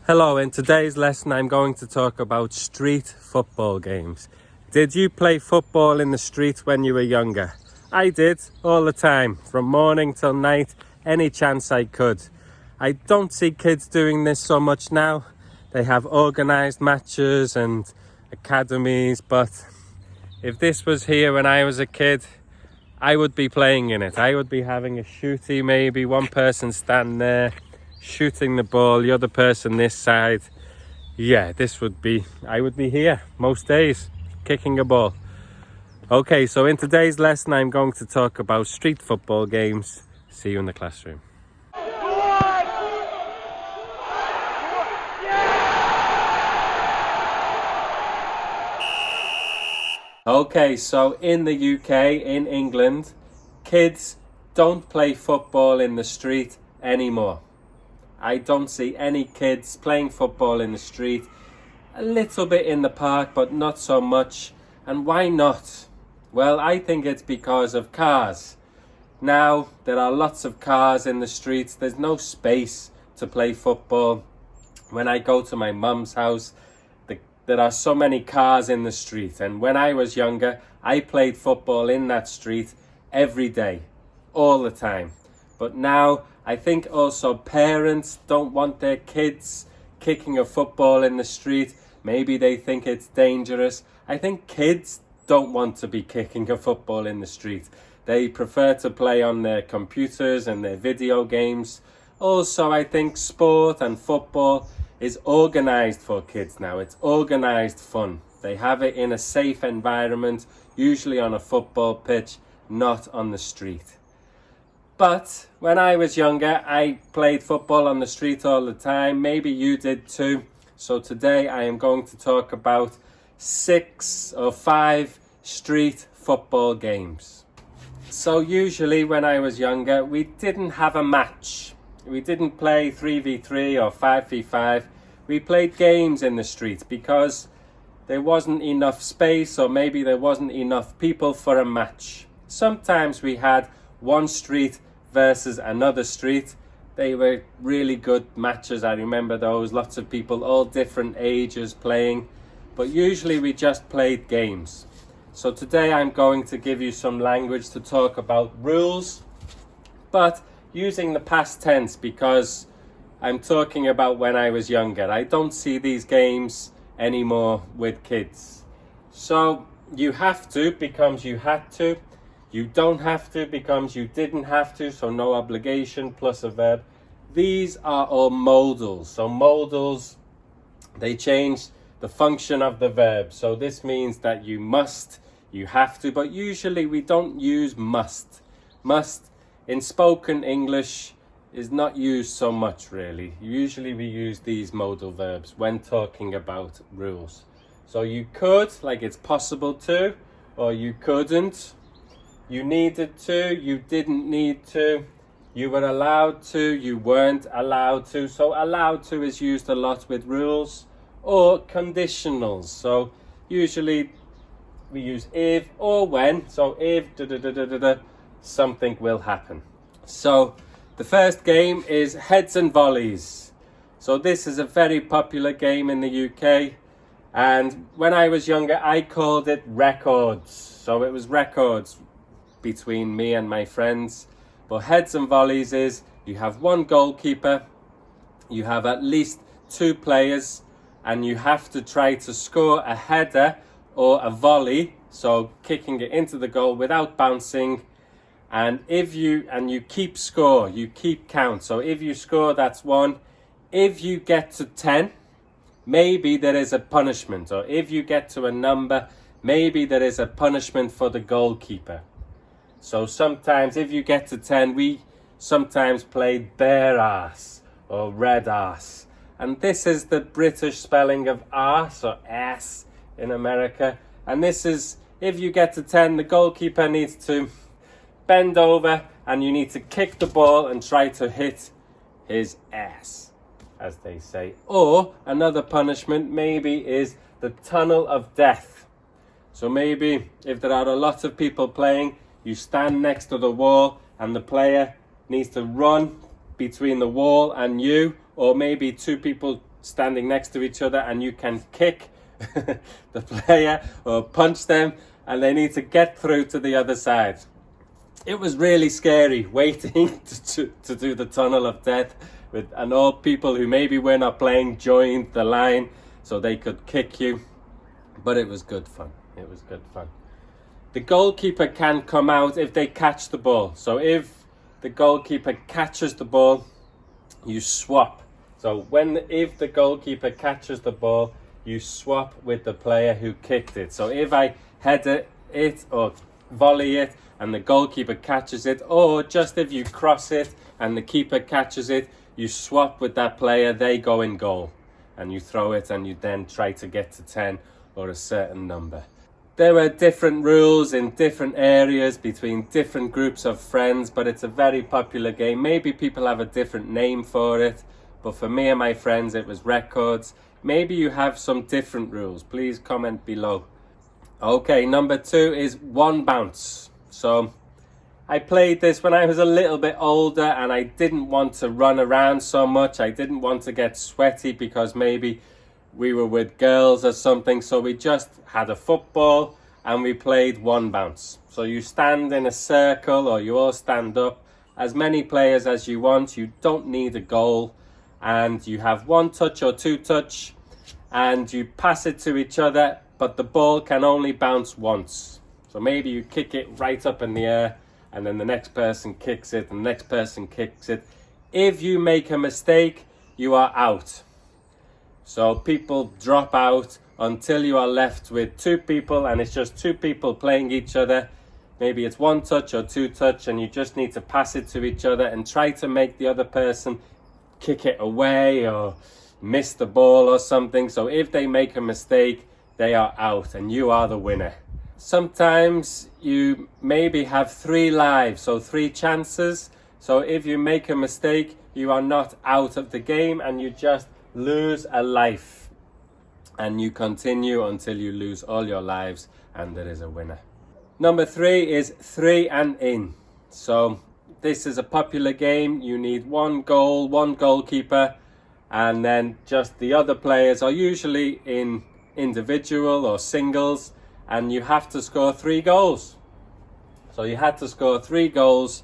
Hello, in today's lesson I'm going to talk about street football games. Did you play football in the street when you were younger? I did, all the time, from morning till night, any chance I could. I don't see kids doing this so much now. They have organised matches and academies, but if this was here when I was a kid, I would be playing in it. I would be having a shootie, maybe one person stand there, shooting the ball, the other person this side. Yeah, I would be here most days, kicking a ball. Okay, so in today's lesson, I'm going to talk about street football games. See you in the classroom. Okay, so in the UK, in England, kids don't play football in the street anymore. I don't see any kids playing football in the street. A little bit in the park, but not so much. And why not? Well, I think it's because of cars. Now, there are lots of cars in the streets. There's no space to play football. When I go to my mum's house, there are so many cars in the street. And when I was younger, I played football in that street every day, all the time. But now, I think also parents don't want their kids kicking a football in the street. Maybe they think it's dangerous. I think kids don't want to be kicking a football in the street. They prefer to play on their computers and their video games. Also, I think sport and football is organised for kids now. It's organised fun. They have it in a safe environment, usually on a football pitch, not on the street. But when I was younger, I played football on the street all the time. Maybe you did too. So today I am going to talk about 6 or 5 street football games. So usually when I was younger, we didn't have a match. We didn't play 3v3 or 5v5. We played games in the street because there wasn't enough space, or maybe there wasn't enough people for a match. Sometimes we had one street versus another street. They were really good matches. I remember those. Lots of people, all different ages playing. But usually we just played games. So today I'm going to give you some language to talk about rules, but using the past tense because I'm talking about when I was younger. I don't see these games anymore with kids. So you have to becomes you had to. You don't have to becomes you didn't have to, so no obligation plus a verb. These are all modals. So modals, they change the function of the verb. So this means that you must, you have to, but usually we don't use must. Must in spoken English is not used so much really. Usually we use these modal verbs when talking about rules. So you could, like it's possible to, or you couldn't. You needed to, you didn't need to, you were allowed to, you weren't allowed to. So allowed to is used a lot with rules, or conditionals. So usually we use if or when. So if something will happen. So the first game is heads and volleys. So this is a very popular game in the UK. And when I was younger, I called it records. So it was records between me and my friends. But heads and volleys is you have one goalkeeper, you have at least 2 players, and you have to try to score a header or a volley, so kicking it into the goal without bouncing. And you keep score, you keep count. So if you score, that's 1. If you get to 10, maybe there is a punishment. Or if you get to a number, maybe there is a punishment for the goalkeeper. So sometimes if you get to 10, we sometimes play bare ass or red ass. And this is the British spelling of arse or ass in America. And this is, if you get to 10, the goalkeeper needs to bend over and you need to kick the ball and try to hit his ass, as they say. Or another punishment maybe is the tunnel of death. So maybe if there are a lot of people playing, you stand next to the wall and the player needs to run between the wall and you, or maybe 2 people standing next to each other, and you can kick the player or punch them, and they need to get through to the other side. It was really scary waiting to do the tunnel of death, and all people who maybe were not playing joined the line so they could kick you. But it was good fun. It was good fun. The goalkeeper can come out if they catch the ball. So if the goalkeeper catches the ball, you swap. So if the goalkeeper catches the ball, you swap with the player who kicked it. So if I header it or volley it and the goalkeeper catches it, or just if you cross it and the keeper catches it, you swap with that player, they go in goal. And you throw it, and you then try to get to 10 or a certain number. There are different rules in different areas between different groups of friends, but it's a very popular game. Maybe people have a different name for it, but for me and my friends it was records. Maybe you have some different rules. Please comment below. Okay, number 2 is one bounce. So I played this when I was a little bit older, and I didn't want to run around so much. I didn't want to get sweaty because maybe we were with girls or something. So we just had a football and we played one bounce. So you stand in a circle, or you all stand up, as many players as you want. You don't need a goal, and you have one touch or two touch, and you pass it to each other, but the ball can only bounce once. So maybe you kick it right up in the air, and then the next person kicks it, and the next person kicks it. If you make a mistake, you are out. So people drop out until you are left with 2 people, and it's just 2 people playing each other. Maybe it's one touch or two touch, and you just need to pass it to each other and try to make the other person kick it away or miss the ball or something. So if they make a mistake, they are out and you are the winner. Sometimes you maybe have 3 lives, so 3 chances. So if you make a mistake, you are not out of the game, and you just lose a life, and you continue until you lose all your lives and there is a winner. Number 3 is 3 and in. So this is a popular game. You need 1 goal, 1 goalkeeper, and then just the other players are usually in individual or singles, and you have to score 3 goals. So you had to score 3 goals.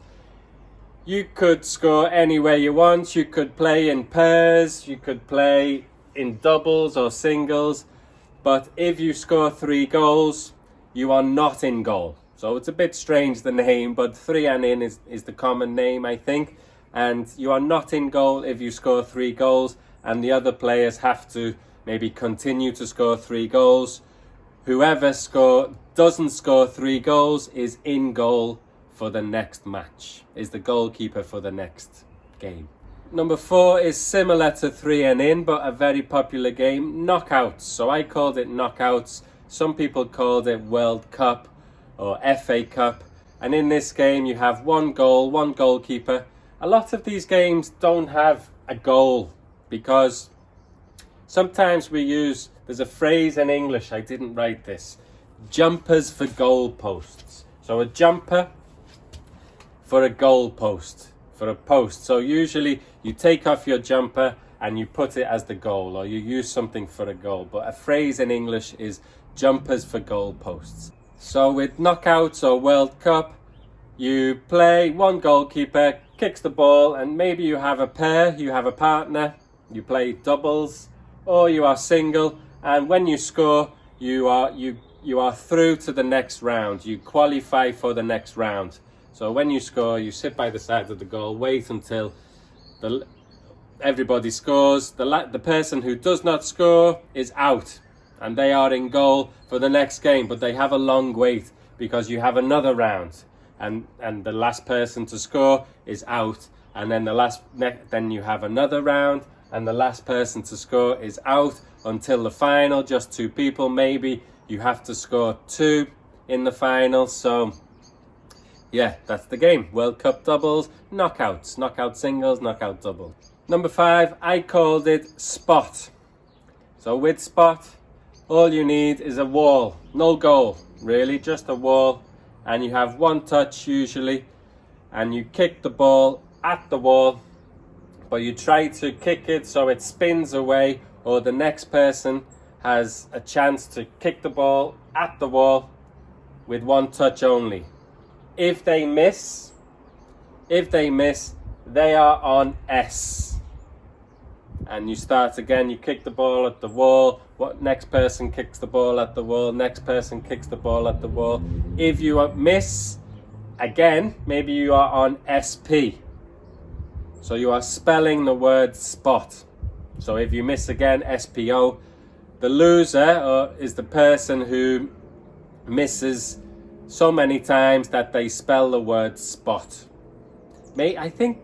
You could score anywhere you want. You could play in pairs, you could play in doubles or singles, but if you score 3 goals, you are not in goal. So it's a bit strange, the name, but 3 and in is the common name, I think. And you are not in goal if you score 3 goals, and the other players have to maybe continue to score 3 goals. Whoever doesn't score 3 goals is in goal for the next match, is the goalkeeper for the next game. Number 4 is similar to 3 and in, but a very popular game, knockouts. So I called it knockouts. Some people called it World Cup or FA Cup. And in this game you have 1 goal, 1 goalkeeper. A lot of these games don't have a goal because sometimes there's a phrase in English, I didn't write this, jumpers for goal posts. So a jumper for a goal post, for a post. So usually you take off your jumper and you put it as the goal, or you use something for a goal. But a phrase in English is jumpers for goal posts. So with knockouts or World Cup, you play 1 goalkeeper, kicks the ball, and maybe you have a pair, you have a partner, you play doubles, or you are single, and when you score, you are through to the next round. You qualify for the next round. So when you score, you sit by the side of the goal, wait until everybody scores. The person who does not score is out, and they are in goal for the next game, but they have a long wait because you have another round, and the last person to score is out, and then then you have another round, and the last person to score is out until the final, just 2 people. Maybe you have to score 2 in the final. So yeah, that's the game. World Cup doubles, knockouts, knockout singles, knockout doubles. Number 5, I called it spot. So with spot, all you need is a wall, no goal, really, just a wall, and you have 1 touch usually, and you kick the ball at the wall, but you try to kick it so it spins away or the next person has a chance to kick the ball at the wall with one touch only. If they miss, they are on S. And you start again, you kick the ball at the wall, next person kicks the ball at the wall, next person kicks the ball at the wall. If you miss, again, maybe you are on SP. So you are spelling the word spot. So if you miss again, SPO. The loser is the person who misses so many times that they spell the word spot. I think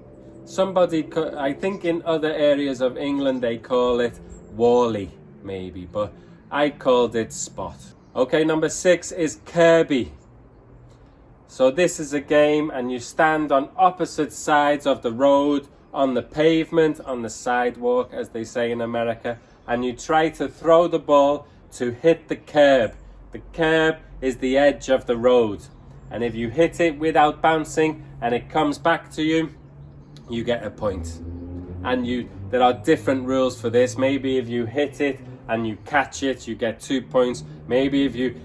in other areas of England they call it Wally, maybe, but I called it spot. Okay, number 6 is Kirby. So this is a game and you stand on opposite sides of the road, on the pavement, on the sidewalk, as they say in America, and you try to throw the ball to hit the curb. The curb is the edge of the road. And if you hit it without bouncing and it comes back to you, you get a point. And there are different rules for this. Maybe if you hit it and you catch it, you get 2 points. Maybe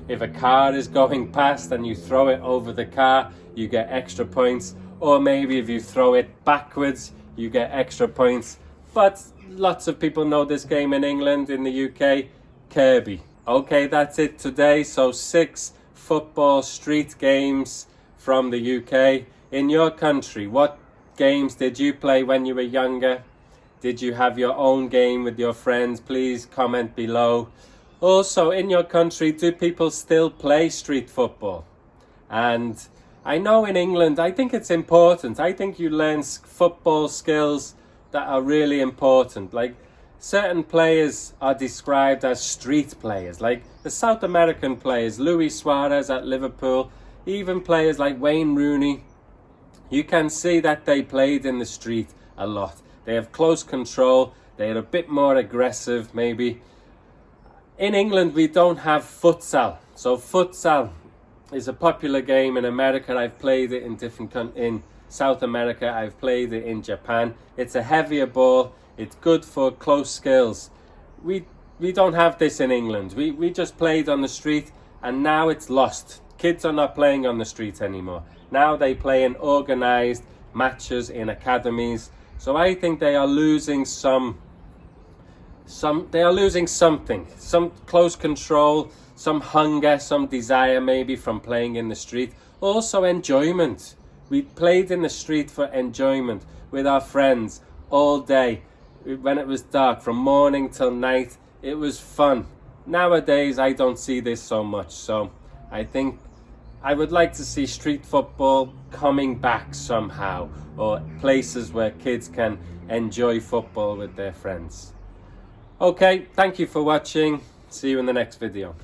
if a car is going past and you throw it over the car, you get extra points. Or maybe if you throw it backwards, you get extra points. But lots of people know this game in England, in the UK, Kirby. Okay, that's it today. So 6 football street games from the UK. In your country, what games did you play when you were younger? Did you have your own game with your friends? Please comment below. Also, in your country, do people still play street football? And I know in England, I think it's important. I think you learn football skills that are really important. Like, certain players are described as street players, like the South American players, Luis Suarez at Liverpool, even players like Wayne Rooney. You can see that they played in the street a lot. They have close control. They're a bit more aggressive, maybe. In England, we don't have futsal. So futsal is a popular game in America. I've played it in South America. I've played it in Japan. It's a heavier ball. It's good for close skills. We don't have this in England. We just played on the street, and now it's lost. Kids are not playing on the street anymore. Now they play in organized matches in academies. So I think they are losing something, some close control, some hunger, some desire maybe from playing in the street. Also enjoyment. We played in the street for enjoyment with our friends all day. When it was dark, from morning till night, it was fun. Nowadays, I don't see this so much. So I think I would like to see street football coming back somehow, or places where kids can enjoy football with their friends. Okay, thank you for watching. See you in the next video.